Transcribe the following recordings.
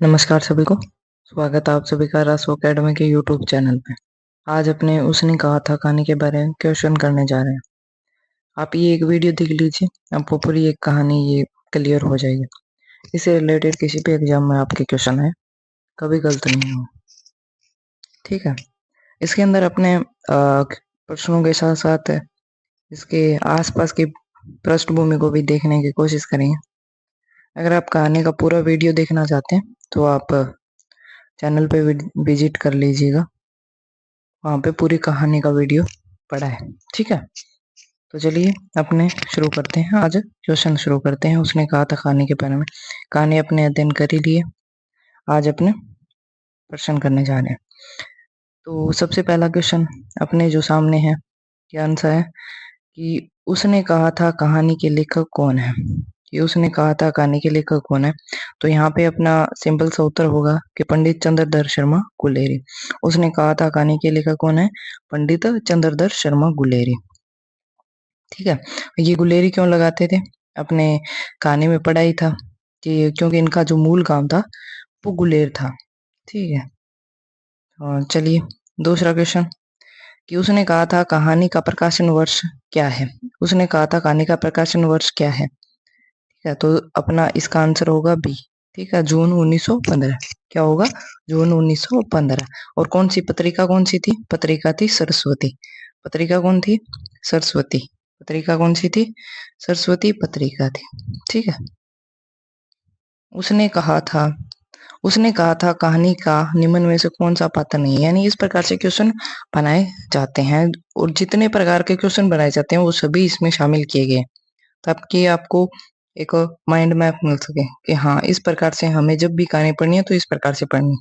नमस्कार सभी को। स्वागत है आप सभी का रासो अकेडमी के यूट्यूब चैनल पे। आज अपने उसने कहा था कहानी के बारे में क्वेश्चन करने जा रहे हैं। आप ये एक वीडियो देख लीजिए, आपको पूरी एक कहानी ये क्लियर हो जाएगी। इससे रिलेटेड किसी भी एग्जाम में आपके क्वेश्चन है, कभी गलत नहीं हो। ठीक है, इसके अंदर अपने प्रश्नों के साथ साथ इसके आसपास की पृष्ठभूमि को भी देखने की कोशिश करेंगे। अगर आप कहानी का पूरा वीडियो देखना चाहते हैं तो आप चैनल पे विजिट कर लीजिएगा, वहाँ पे पूरी कहानी का वीडियो पड़ा है। ठीक है, तो चलिए अपने शुरू करते हैं। आज क्वेश्चन शुरू करते हैं। उसने कहा था कहानी के बारे में। कहानी अपने अध्ययन कर ही लिए, आज अपने प्रश्न करने जा रहे हैं। तो सबसे पहला क्वेश्चन अपने जो सामने है, क्या आंसर है कि उसने कहा था कहानी के लेखक कौन है। कि उसने कहा था कहानी के लेखक कौन है, तो यहाँ पे अपना सिंपल सा उत्तर होगा कि पंडित चंद्रधर शर्मा गुलेरी। उसने कहा था कहानी के लेखक कौन है, पंडित चंद्रधर शर्मा गुलेरी। ठीक है, ये गुलेरी क्यों लगाते थे, अपने कहानी में पढ़ा ही था कि क्योंकि इनका जो मूल गांव था वो गुलेर था। ठीक है, और चलिए दूसरा क्वेश्चन कि उसने कहा था कहानी का प्रकाशन वर्ष क्या है। उसने कहा था कहानी का प्रकाशन वर्ष क्या है। ठीक है, तो अपना इसका आंसर होगा बी। ठीक है, जून 1915। क्या होगा, जून 1915। और कौन सी पत्रिका, कौन सी थी पत्रिका, थी सरस्वती। पत्रिका कौन थी, सरस्वती। पत्रिका कौन सी थी, सरस्वती पत्रिका थी। ठीक है, उसने कहा था कहानी का निम्न में से कौन सा पात्र नहीं है। यानी इस प्रकार से क्वेश्चन बनाए जाते हैं, और जितने प्रकार के क्वेश्चन बनाए जाते हैं वो सभी इसमें शामिल किए गए, ताकि आपको एक माइंड मैप मिल सके कि हाँ इस प्रकार से हमें जब भी कहानी पढ़नी है तो इस प्रकार से पढ़नी।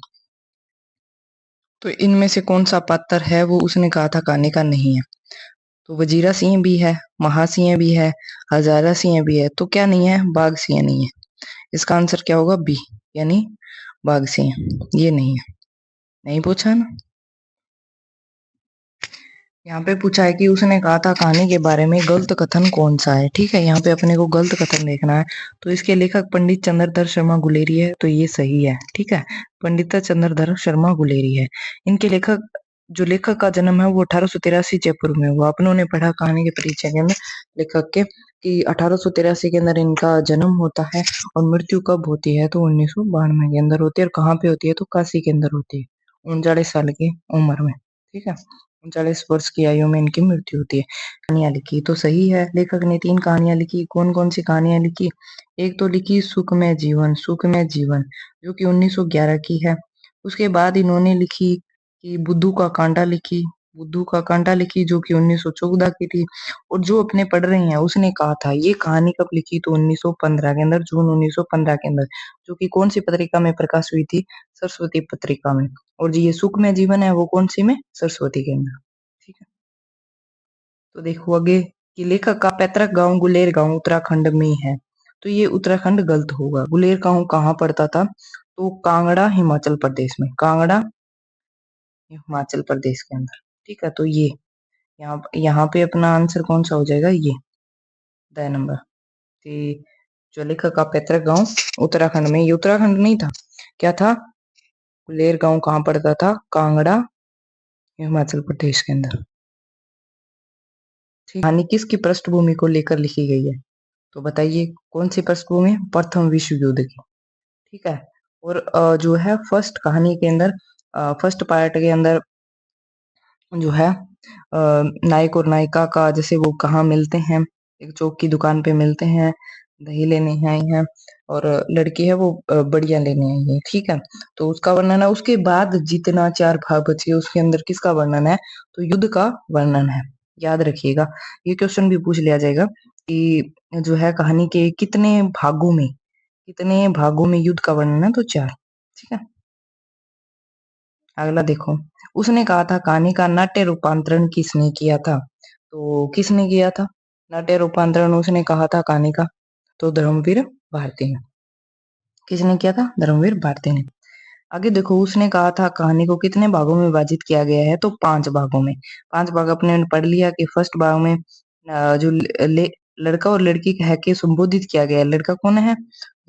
तो इनमें से कौन सा पात्र है वो उसने कहा था कहानी का नहीं है। तो वजीरा सिंह भी है, महासिंह भी है, हजारा सिंह भी है, तो क्या नहीं है, बाघ सिंह नहीं है। इसका आंसर क्या होगा, बी, यानी बाघ सिंह ये नहीं है। नहीं पूछा ना, यहाँ पे पूछा है कि उसने कहा था कहानी के बारे में गलत कथन कौन सा है। ठीक है, यहाँ पे अपने को गलत कथन देखना है। तो इसके लेखक पंडित चंद्रधर शर्मा गुलेरी है, तो ये सही है। ठीक है, पंडित चंद्रधर शर्मा गुलेरी है। इनके लेखक, जो लेखक का जन्म है वो 1883 जयपुर में हुआ। अपनों ने पढ़ा कहानी के परिचय के अंदर लेखक के कि 1883 के अंदर इनका जन्म होता है, और मृत्यु कब होती है, तो 1992 के अंदर होती है। और कहाँ पे होती है, तो काशी के अंदर होती है, 39 साल की उम्र में। ठीक है, 39 वर्ष की आयु में इनकी मृत्यु होती है। कहानियां लिखी, तो सही है, लेखक ने 3 कहानियां लिखी। कौन कौन सी कहानियां लिखी, एक तो लिखी सुखमय जीवन, सुखमय जीवन जो कि 1911 की है। उसके बाद इन्होंने लिखी कि बुद्धू का कांटा लिखी, बुद्धू का कांटा लिखी जो कि 1914 की थी। और जो अपने पढ़ रही हैं उसने कहा था, ये कहानी कब लिखी, तो 1915 के अंदर, जून 1915 के अंदर, जो कि कौन सी पत्रिका में प्रकाश हुई थी, सरस्वती पत्रिका में। और जी ये सुखमय जीवन है वो कौन सी में, सरस्वती के अंदर। ठीक है, तो देखो आगे कि लेखक का पैतृक गांव गुलेर गांव उत्तराखंड में है, तो ये उत्तराखंड गलत होगा। गुलेर गांव कहाँ पड़ता था, तो कांगड़ा हिमाचल प्रदेश में, कांगड़ा हिमाचल प्रदेश के अंदर। ठीक है, तो ये यहाँ यहाँ पे अपना आंसर कौन सा हो जाएगा, ये द नंबर। कि जो लेखक का पैतृक गांव उत्तराखंड में, ये उत्तराखंड नहीं था, क्या था, गुलेर गांव कहाँ पड़ता था, कांगड़ा हिमाचल प्रदेश के अंदर। कहानी किसकी पृष्ठभूमि को लेकर लिखी गई है, तो बताइए कौन सी पृष्ठभूमि, प्रथम विश्व युद्ध की। ठीक है, और जो है फर्स्ट कहानी के अंदर, फर्स्ट पार्ट के अंदर जो है नायक और नायिका का, जैसे वो कहाँ मिलते हैं, एक चौक की दुकान पे मिलते हैं, दही लेने आई हैं, और लड़की है वो बढ़िया लेने आई है। ठीक है, तो उसका वर्णन है। उसके बाद जितना 4 भाग बचे उसके अंदर किसका वर्णन है, तो युद्ध का वर्णन है। याद रखिएगा, ये क्वेश्चन भी पूछ लिया जाएगा कि जो है कहानी के कितने भागों में युद्ध का वर्णन है, तो 4। ठीक है, अगला देखो, उसने कहा था कहानी का नाट्य रूपांतरण किसने किया था, तो किसने किया था नाट्य रूपांतरण, उसने कहा था कहानी का, तो धर्मवीर भारती ने। किसने किया था, धर्मवीर भारती ने। आगे देखो, उसने कहा था कहानी को कितने भागों में विभाजित किया गया है, तो 5 भागों में। 5 भाग अपने पढ़ लिया कि फर्स्ट भाग में जो लड़का और लड़की कह के संबोधित किया गया है। लड़का कौन है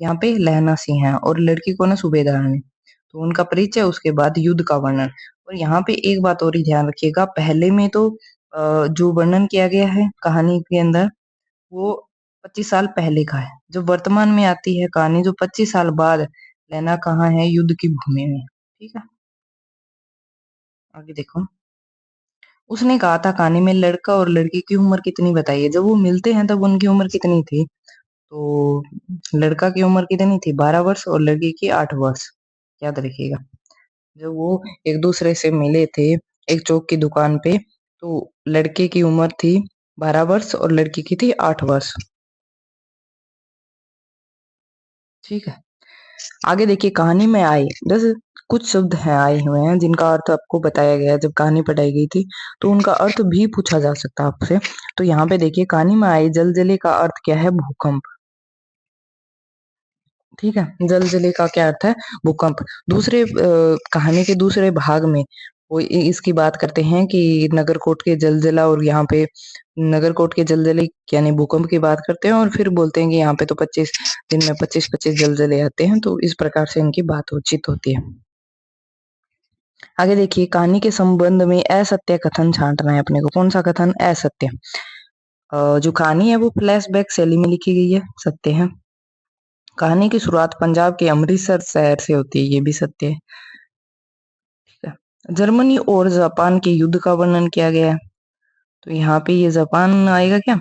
यहाँ पे? लहना सिंह है। और लड़की कौन है? सूबेदारानी। तो उनका परिचय, उसके बाद युद्ध का वर्णन। और यहाँ पे एक बात और ही ध्यान रखिएगा, पहले में तो जो वर्णन किया गया है कहानी के अंदर वो 25 साल पहले का है। जो वर्तमान में आती है कहानी, जो 25 साल बाद, लैला कहाँ है? युद्ध की भूमि में। ठीक है, आगे देखो। उसने कहा था कहानी में, लड़का और लड़की की उम्र कितनी बताइए। जब वो मिलते हैं तब उनकी उम्र कितनी थी? तो लड़का की उम्र कितनी थी? 12 वर्ष, और लड़की की 8 वर्ष। याद रखिएगा। जब वो एक दूसरे से मिले थे एक चौक की दुकान पे, तो लड़के की उम्र थी 12 वर्ष और लड़की की थी 8 वर्ष। ठीक है, आगे देखिए। कहानी में आए, जैसे कुछ शब्द हैं आए हुए हैं जिनका अर्थ आपको बताया गया है। जब कहानी पढ़ाई गई थी तो उनका अर्थ भी पूछा जा सकता है आपसे। तो यहाँ पे देखिए, कहानी में आए जलजले का अर्थ क्या है? भूकंप। ठीक है, जलजले का क्या अर्थ है? भूकंप। दूसरे कहानी के दूसरे भाग में वो इसकी बात करते हैं कि नगरकोट के जलजला, और यहाँ पे नगरकोट के जलजले यानी भूकंप की बात करते हैं, और फिर बोलते हैं कि यहाँ पे तो 25 दिन में 25-25 जलजले आते हैं। तो इस प्रकार से इनकी बात उचित होती है। आगे देखिए, कहानी के संबंध में असत्य कथन छांटना है अपने को। कौन सा कथन? असत्य। जो कहानी है वो फ्लैशबैक शैली में लिखी गई है, सत्य है। कहानी की शुरुआत पंजाब के अमृतसर शहर से होती है, ये भी सत्य है। ठीक है। जर्मनी और जापान के युद्ध का वर्णन किया गया है। तो यहाँ पे ये जापान आएगा क्या?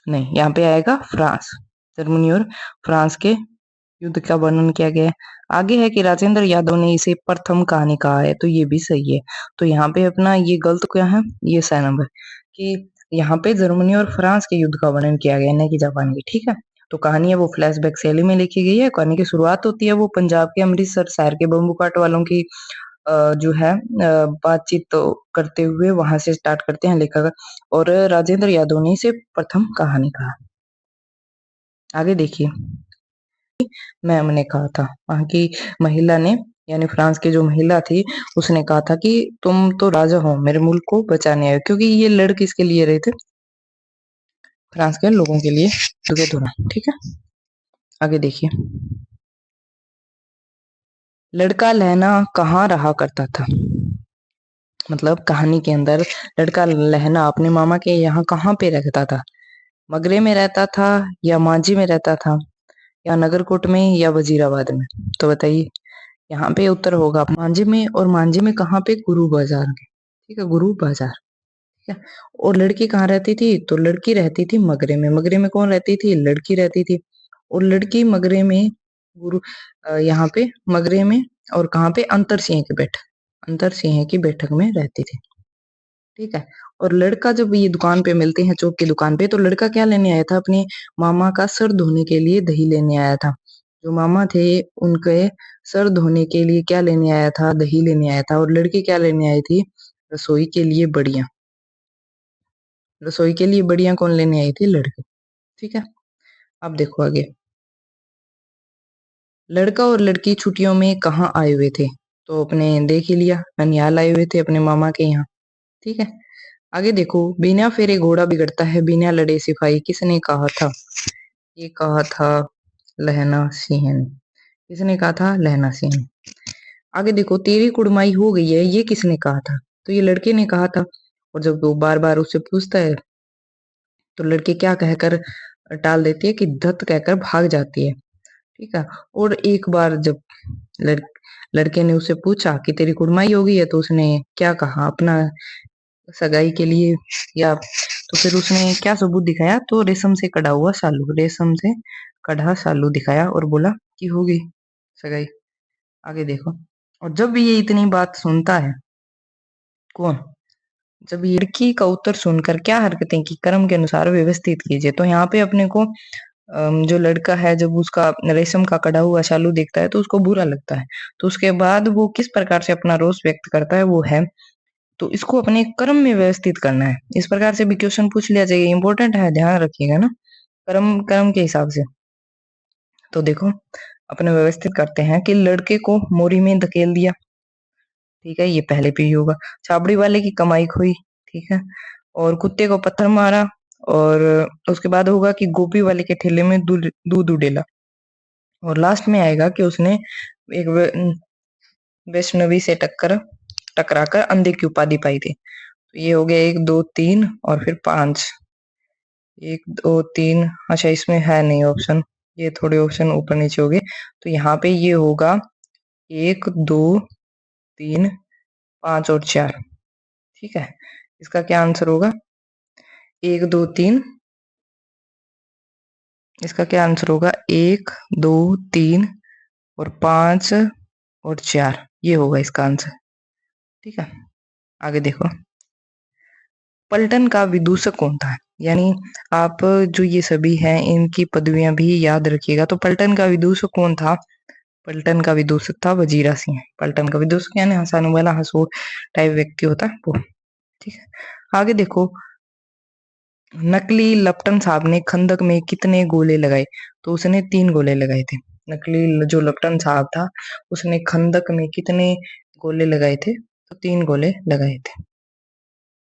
नहीं, यहाँ पे आएगा फ्रांस। जर्मनी और फ्रांस के युद्ध का वर्णन किया गया है। आगे है कि राजेंद्र यादव ने इसे प्रथम कहानी कहा है। तो ये भी सही है। तो यहाँ पे अपना ये गलत क्या है? ये सही नंबर, कि यहाँ पे जर्मनी और फ्रांस के युद्ध का वर्णन किया गया है, नहीं कि जापान की। ठीक है, तो कहानी है वो फ्लैशबैक शैली में लिखी गई है। कहानी की शुरुआत होती है वो पंजाब के अमृतसर शहर के बम्बू काट वालों की जो है बातचीत तो करते हुए वहां से स्टार्ट करते हैं लेखक, और राजेंद्र यादव ने इसे प्रथम कहानी कहा। आगे देखिए, मैम ने कहा था, वहां की महिला ने, यानी फ्रांस की जो महिला थी, उसने कहा था कि तुम तो राजा हो, मेरे मुल्क को बचाने आए हो। क्योंकि ये लड़ किसके लिए रहे थे? फ्रांस के लोगों के लिए युद्ध के दौरान। ठीक है, आगे देखिए। लड़का लहना कहाँ रहा करता था? मतलब कहानी के अंदर लड़का लहना अपने मामा के यहाँ कहाँ पे रहता था? मगरे में रहता था, या मांझी में रहता था, या नगरकोट में, या वजीराबाद में? तो बताइए। यहाँ पे उत्तर होगा मांझी में। और मांझी में कहाँ पे? गुरु बाजार में। ठीक है, गुरु बाजार। ठीक है। और लड़की कहाँ रहती थी? तो लड़की रहती थी मगरे में। मगरे में कौन रहती थी? लड़की रहती थी। और लड़की मगरे में, गुरु यहाँ पे मगरे में, और कहाँ पे? अंतर सिंह की बैठक, अंतर सिंह की बैठक में रहती थी। ठीक है। और लड़का जब ये दुकान पे मिलते हैं, चौक की दुकान पे, तो लड़का क्या लेने आया था? अपने मामा का सर धोने के लिए दही लेने आया था। जो मामा थे उनके सर धोने के लिए क्या लेने आया था? दही लेने आया था। और लड़की क्या लेने आई थी? रसोई के लिए बड़ियां। रसोई के लिए बड़ियां कौन लेने आई थी? लड़की। ठीक है, अब देखो आगे। लड़का और लड़की छुट्टियों में कहाँ आए हुए थे? तो अपने देख ही लिया, ननिहाल आए हुए थे अपने मामा के यहाँ। ठीक है, आगे देखो। बिना फेरे घोड़ा बिगड़ता है, बिना लड़े सिपाही, किसने कहा था? ये कहा था लहना सिंह ने। किसने कहा था? लहना सिंह ने। आगे देखो, तेरी कुड़माई हो गई है, ये किसने कहा था? तो ये लड़के ने कहा था। और जब वो बार बार उससे पूछता है तो लड़की क्या कहकर टाल देती है? कि धत कहकर भाग जाती है। ठीक है। और एक बार जब लड़, लड़के ने उससे पूछा कि तेरी कुड़माई हो गई है, तो उसने क्या कहा? अपना सगाई के लिए, या तो फिर उसने क्या सबूत दिखाया? तो रेशम से कढ़ा हुआ सालू, रेशम से कढ़ा सालू दिखाया और बोला कि होगी सगाई। आगे देखो। और जब ये इतनी बात सुनता है, कौन? जब ये लड़की का उत्तर सुनकर क्या हरकतें की, कर्म के अनुसार व्यवस्थित कीजिए। तो यहाँ पे अपने को जो लड़का है, जब उसका रेशम का कढ़ा हुआ शालू देखता है तो उसको बुरा लगता है। तो उसके बाद वो किस प्रकार से अपना रोष व्यक्त करता है, वो है, तो इसको अपने कर्म में व्यवस्थित करना है। इस प्रकार से भी क्वेश्चन पूछ लिया जाएगा, इंपॉर्टेंट है, ध्यान रखिएगा ना। कर्म कर्म के हिसाब से। तो देखो, अपने व्यवस्थित करते हैं कि लड़के को मोरी में धकेल दिया। ठीक है, ये पहले पे ही होगा। छाबड़ी वाले की कमाई खोई। ठीक है। और कुत्ते को पत्थर मारा। और उसके बाद होगा कि गोपी वाले के ठेले में दूध दूध उडेला। और लास्ट में आएगा कि उसने एक वैष्णवी से टकराकर अंधे की उपाधि पाई थी। तो ये हो गया 1 2 3 और फिर 5। 1 2 3, अच्छा इसमें है नहीं ऑप्शन, ये थोड़े ऑप्शन ऊपर नीचे हो गए। तो यहाँ पे ये होगा 1 2 3 5 और 4। ठीक है, इसका क्या आंसर होगा? 1 2 3, इसका क्या आंसर होगा? 1 2 3 और 5 और 4, ये होगा इसका आंसर। ठीक है, आगे देखो। पलटन का विदूषक कौन था? यानी आप जो ये सभी हैं इनकी पदवियां भी याद रखिएगा। तो पलटन का विदूषक कौन था? पलटन का विदूषक था वजीरा सिंह। पलटन का विदूषक यानी हंसाने वाला, हंसोड़ टाइप व्यक्ति होता है वो। ठीक है, आगे देखो। नकली लपटन साहब ने खंदक में कितने गोले लगाए? तो उसने 3 गोले लगाए थे। नकली जो लपटन साहब था उसने खंदक में कितने गोले लगाए थे? तो 3 गोले लगाए थे।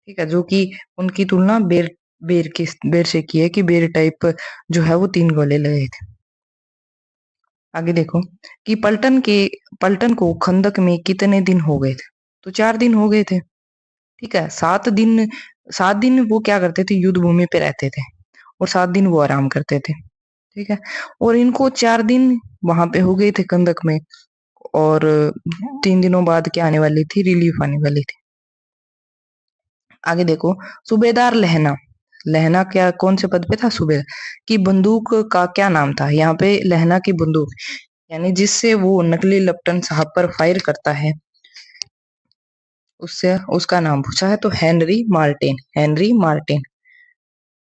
ठीक है, जो कि उनकी तुलना बेर से की है कि बेर टाइप जो है वो 3 गोले लगाए थे। आगे देखो कि पलटन को खंदक में कितने दिन हो गए थे? तो 4 दिन हो गए थे। ठीक है, 7 दिन वो क्या करते थे? युद्ध भूमि पे रहते थे और 7 दिन वो आराम करते थे। ठीक है, और इनको 4 दिन वहां पे हो गए थे खंदक में, और 3 दिनों बाद क्या आने वाली थी? रिलीफ आने वाली थी। आगे देखो, सूबेदार लहना। लहना क्या कौन से पद पे था? सूबेदार की बंदूक का क्या नाम था? यहाँ पे लहना की बंदूक यानी जिससे वो नकली लपटन साहब पर फायर करता है, उससे उसका नाम पूछा है। तो हेनरी मार्टिन, हेनरी मार्टिन।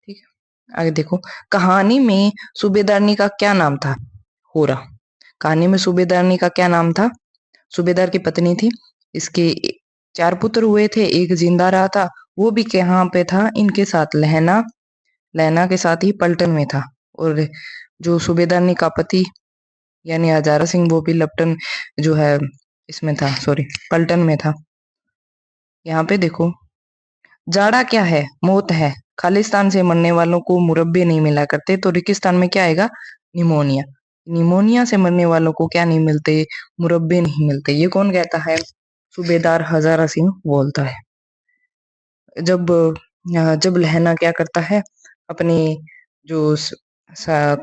ठीक है, आगे देखो। कहानी में सूबेदारनी का क्या नाम था? होरा। कहानी में सूबेदारनी का क्या नाम था? सूबेदार की पत्नी थी। इसके 4 पुत्र हुए थे, एक जिंदा रहा था। वो भी कहाँ पे था? इनके साथ, लहना लहना के साथ ही पलटन में था। और जो सूबेदारनी का पति यानी हजारा सिंह, वो भी लपटन जो है इसमें था, सॉरी पलटन में था। यहाँ पे देखो, जाड़ा क्या है? मौत है। खालिस्तान से मरने वालों को मुरब्बे नहीं मिला करते, तो रेगिस्तान में क्या आएगा? निमोनिया। निमोनिया से मरने वालों को क्या नहीं मिलते? मुरब्बे नहीं मिलते। ये कौन कहता है? सूबेदार हजारा सिंह बोलता है। जब जब लहना क्या करता है? अपनी जो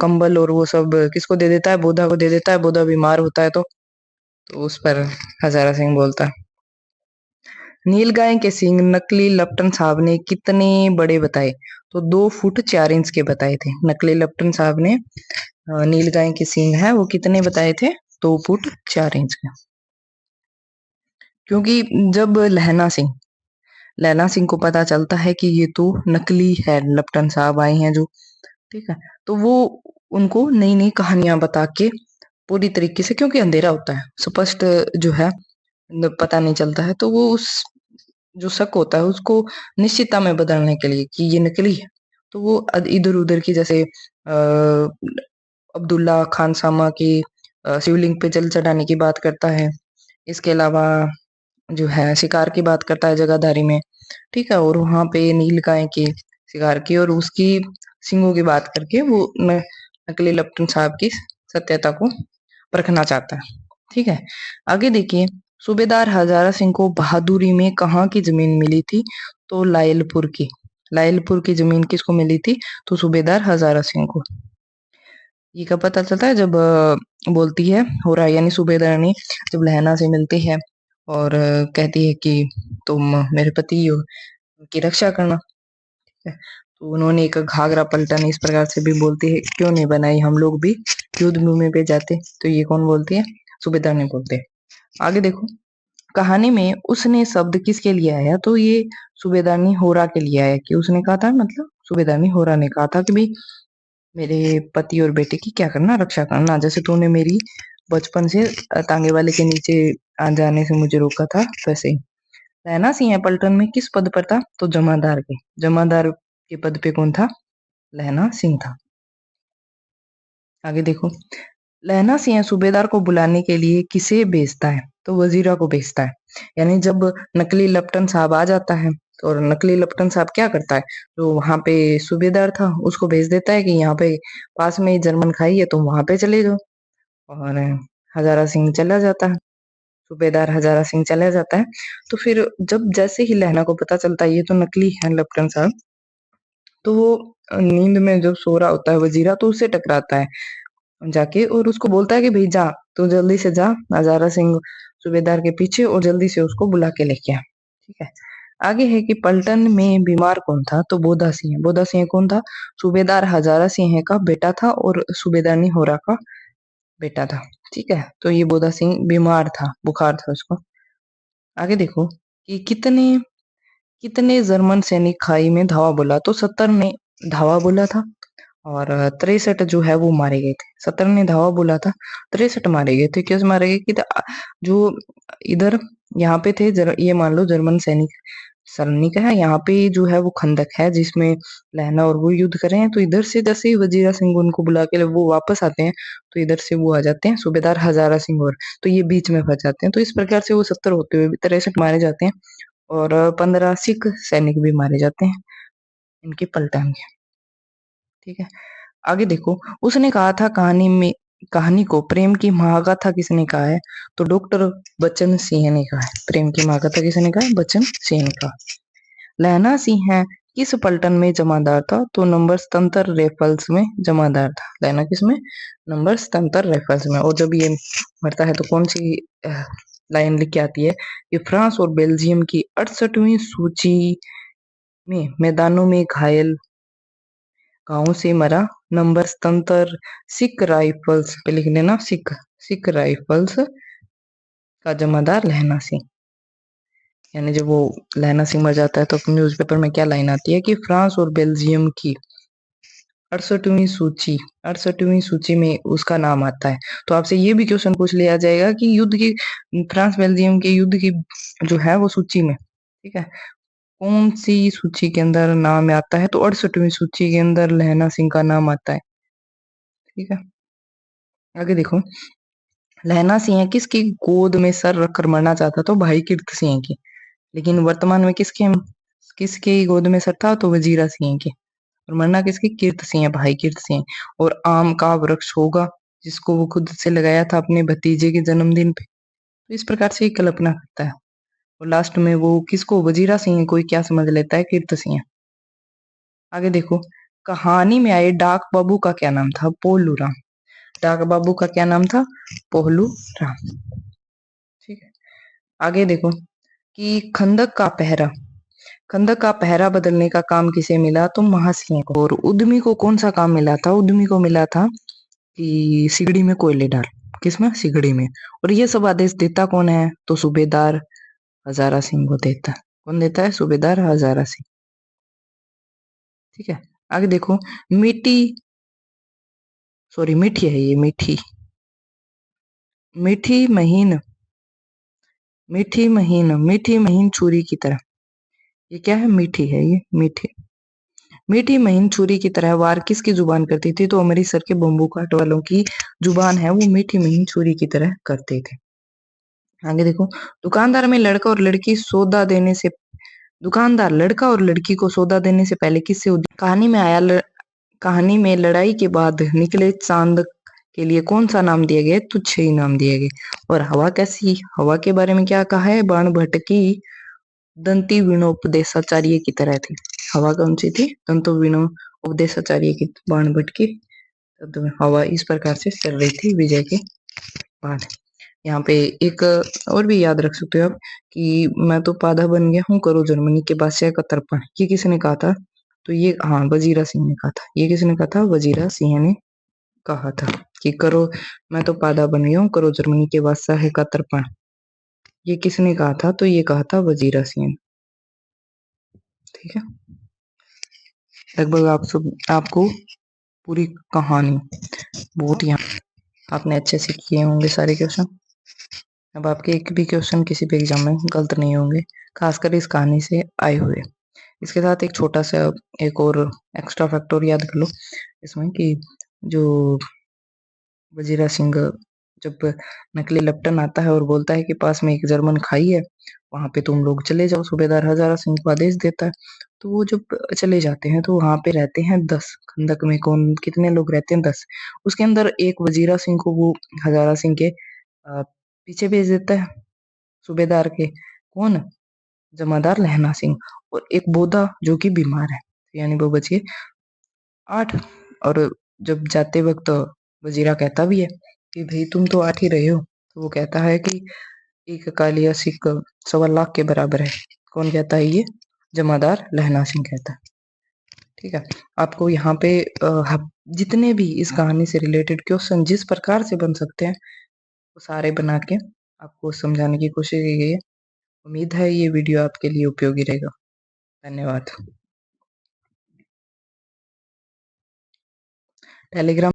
कंबल और वो सब किसको दे देता है? बोधा को दे देता है। बोधा बीमार होता है तो उस पर हजारा सिंह बोलता है। नीलगाय के सींग नकली लपटन साहब ने कितने बड़े बताए? तो 2 फुट 4 इंच के बताए थे। नकली लपटन साहब ने नीलगाय के सींग है वो कितने बताए थे? 2 फुट 4 इंच के। क्योंकि जब लहना सिंह को पता चलता है कि ये तो नकली है, लपटन साहब आए हैं जो, ठीक है, तो वो उनको नई नई कहानियां बता के पूरी तरीके से, क्योंकि अंधेरा होता है, स्पष्ट जो है पता नहीं चलता है, तो वो उस जो शक होता है उसको निश्चितता में बदलने के लिए कि ये नकली है, तो वो इधर उधर की, जैसे अब्दुल्ला खान सामा की शिवलिंग पे जल चढ़ाने की बात करता है। इसके अलावा जो है शिकार की बात करता है जगाधारी में। ठीक है, और वहां पे नीलगाय के शिकार की और उसकी सींगों की बात करके वो नकली लपटन साहब की सत्यता को परखना चाहता है। ठीक है, आगे देखिए। सूबेदार हजारा सिंह को बहादुरी में कहाँ की जमीन मिली थी? तो लायलपुर की। लायलपुर की जमीन किसको मिली थी? तो सूबेदार हजारा सिंह को। ये कब पता चलता है? जब बोलती है होरा यानी सूबेदारनी, जब लहना से मिलती है और कहती है कि तुम मेरे पति हो, उनकी रक्षा करना। ठीक है, तो उन्होंने एक घाघरा पलटन इस प्रकार से भी बोलती है, क्यों नहीं बनाई, हम लोग भी युद्ध भूमि पे जाते। तो ये कौन बोलती है? सूबेदार ने बोलते हैं। आगे देखो, कहानी में उसने शब्द किसके लिए आया? तो ये सूबेदारनी होरा के लिए आया। कि उसने कहा था, मतलब सूबेदारनी होरा ने कहा था कि भाई मेरे पति और बेटे की क्या करना, रक्षा करना, जैसे तूने मेरी बचपन से तांगे वाले के नीचे आ जाने से मुझे रोका था, वैसे ही। रहना सिंह पलटन में किस पद पर था? तो जमादार के पद पे कौन था? लहना सिंह था। आगे देखो, लहना सिंह सूबेदार को बुलाने के लिए किसे भेजता है? तो वजीरा को भेजता है। यानी जब नकली लेफ्टिनेंट साहब आ जाता है तो और नकली लेफ्टिनेंट साहब क्या करता है, जो वहां पे सूबेदार था उसको भेज देता है कि यहाँ पे पास में ही जर्मन खाई है, तुम वहां पे चले जाओ। और हजारा सिंह चला जाता है, सूबेदार हजारा सिंह चला जाता है। तो फिर जब जैसे ही लहना को पता चलता है ये तो नकली है लेफ्टिनेंट साहब, तो वो नींद में जब सो रहा होता है वजीरा तो उससे टकराता है जाके और उसको बोलता है कि भाई जा, तू जल्दी से जा हजारा सिंह सूबेदार के पीछे और जल्दी से उसको बुला के लेके आ। ठीक है। आगे है कि पलटन में बीमार कौन था? तो बोधा सिंह। बोधा सिंह कौन था? सूबेदार हजारा सिंह का बेटा था और सूबेदारनी होरा का बेटा था। ठीक है, तो ये बोधा सिंह बीमार था, बुखार था उसको। आगे देखो कि कितने कितने जर्मन सैनिक खाई में धावा बोला? तो 70 ने धावा बोला था और 63 जो है वो मारे गए थे। 70 ने धावा बोला था, 63 मारे गए थे। क्यों मारे गए कि जो इधर यहाँ पे थे ये मान लो जर्मन सैनिक सैनिक है, यहाँ पे जो है वो खंदक है जिसमें लहना और वो युद्ध कर रहे हैं। तो इधर से जैसे ही वजीरा सिंह उनको बुला के वो वापस आते हैं तो इधर से वो आ जाते हैं सूबेदार हजारा सिंह, और तो ये बीच में फंस जाते हैं। तो इस प्रकार से वो 70 होते हुए भी 63 मारे जाते हैं और 15 सिख सैनिक भी मारे जाते हैं इनके पलटन में। ठीक है। आगे देखो, उसने कहा था कहानी को प्रेम की महागाथा किसने कहा है? तो डॉक्टर बच्चन सिंह ने कहा है। प्रेम की महागाथा किसने कहा है? बच्चन सिंह ने कहा। लहना सिंह है किस पलटन में जमादार था? तो नंबर 77 रेफल्स में जमादार था। लहना किस में? नंबर 77 रेफल्स में। और जब ये मरता है तो कौन सी लाइन लिख के आती है कि फ्रांस और बेल्जियम की 68वीं सूची में मैदानों में घायल गांव से मरा नंबर 77 सिख राइफल्स पे लिख लेना, सिख सिख राइफल्स का जमादार लहना सिंह। यानी जब वो लहना सिंह मर जाता है तो न्यूज़पेपर में क्या लाइन आती है कि फ्रांस और बेल्जियम की 68वीं सूची में उसका नाम आता है। तो आपसे ये भी क्वेश्चन पूछ लिया जाएगा कि युद्ध की फ्रांस बेल्जियम के युद्ध की जो है वो सूची में, ठीक है, कौन सी सूची के अंदर नाम आता है? तो 68वीं सूची के अंदर लहना सिंह का नाम आता है। ठीक है। आगे देखो, लहना सिंह किसकी गोद में सर रखकर मरना चाहता? तो भाई कीर्त सिंह की। लेकिन वर्तमान में किसके किसके गोद में सर था? तो वजीरा सिंह के। और मरना किसकी? कीर्त सिंह, भाई कीर्त सिंह। और आम का वृक्ष होगा जिसको वो खुद से लगाया था अपने भतीजे के जन्मदिन पे। तो इस प्रकार से कल्पना करता है और लास्ट में वो किसको? वजीरा सिंह कोई क्या समझ लेता है? कीर्त सिंह। आगे देखो, कहानी में आए डाक बाबू का क्या नाम था? पोलू राम। डाक बाबू का क्या नाम था? पोलू राम। ठीक है। आगे देखो कि खंदक का पहरा बदलने का काम किसे मिला? तो महासिंह को। और उद्यमी को कौन सा काम मिला था? उद्यमी को मिला था कि सिगड़ी में कोयले डाल। किसमें? सिगड़ी में। और ये सब आदेश देता कौन है? तो सूबेदार हजारा सिंह को देता। कौन देता है? सूबेदार हजारा सिंह। ठीक है। आगे देखो, मीठी मीठी है ये, मीठी महीन मीठी महीन छुरी की तरह। ये क्या है? मीठी है ये, मीठी मीठी महीन छुरी की तरह वार किसकी जुबान करती थी? तो अमृतसर के बम्बू काट वालों की जुबान है वो मीठी महीन छुरी की तरह करते थे। आगे देखो, दुकानदार में लड़का और लड़की सौदा देने से दुकानदार लड़का और लड़की को सौदा देने से पहले किससे कहानी में लड़ाई के बाद निकले चांद के लिए कौन सा नाम दिया गया? तो 6 नाम दिए गए। और हवा कैसी? हवा के बारे में क्या कहा है? बाण भट्ट की दंती विनोपदेशाचार्य की तरह थी। हवा कौन सी थी? दंतो विनोपदेशाचार्य की, बाण भट्ट की हवा इस प्रकार से चल रही थी विजय के बाद। यहाँ पे एक और भी याद रख सकते हो आप कि मैं तो पाधा बन गया हूँ, करो जर्मनी के बादशाह का तर्पण। ये किसने कहा था? तो ये हाँ वजीरा सिंह ने कहा था। ये किसने कहा था? वजीरा सिंह ने कहा था कि करो, मैं तो पाधा बन गया हूँ, करो जर्मनी के बादशाह का तर्पण। ये किसने कहा था? तो ये कहा था वजीरा सिंह ने। ठीक है। लगभग आपको पूरी कहानी बहुत ही आपने अच्छे से किए होंगे सारे क्वेश्चन। अब आपके एक भी क्वेश्चन किसी भी एग्जाम में गलत नहीं होंगे, खासकर इस कहानी से आए हुए। इसके साथ एक छोटा सा एक और एक्स्ट्रा फैक्टर याद कर लो इसमें कि जो वजीरा सिंह जब नकली लेफ्टन आता है और बोलता है कि पास में एक जर्मन खाई है, वहां पे तुम लोग चले जाओ, सूबेदार हजारा सिंह को आदेश देता है। तो वो जब चले जाते हैं तो वहां पे रहते हैं 10। खंदक में कौन कितने लोग रहते हैं? 10। उसके अंदर एक वजीरा सिंह को वो हजारा सिंह के पीछे भेज देता है, सूबेदार के। कौन? जमादार लहना सिंह। और एक बोधा जो कि बीमार है, यानी वो बच गए 8। और जब जाते वक्त वजीरा कहता भी है कि भाई तुम तो 8 ही रहे हो। तो वो कहता है कि एक कालिया सिख 1.25 लाख के बराबर है। कौन कहता है ये? जमादार लहना सिंह कहता है। ठीक है। आपको यहाँ पे जितने भी इस कहानी से रिलेटेड क्वेश्चन जिस प्रकार से बन सकते हैं वो सारे बना के आपको समझाने की कोशिश की गई है। उम्मीद है ये वीडियो आपके लिए उपयोगी रहेगा। धन्यवाद। टेलीग्राम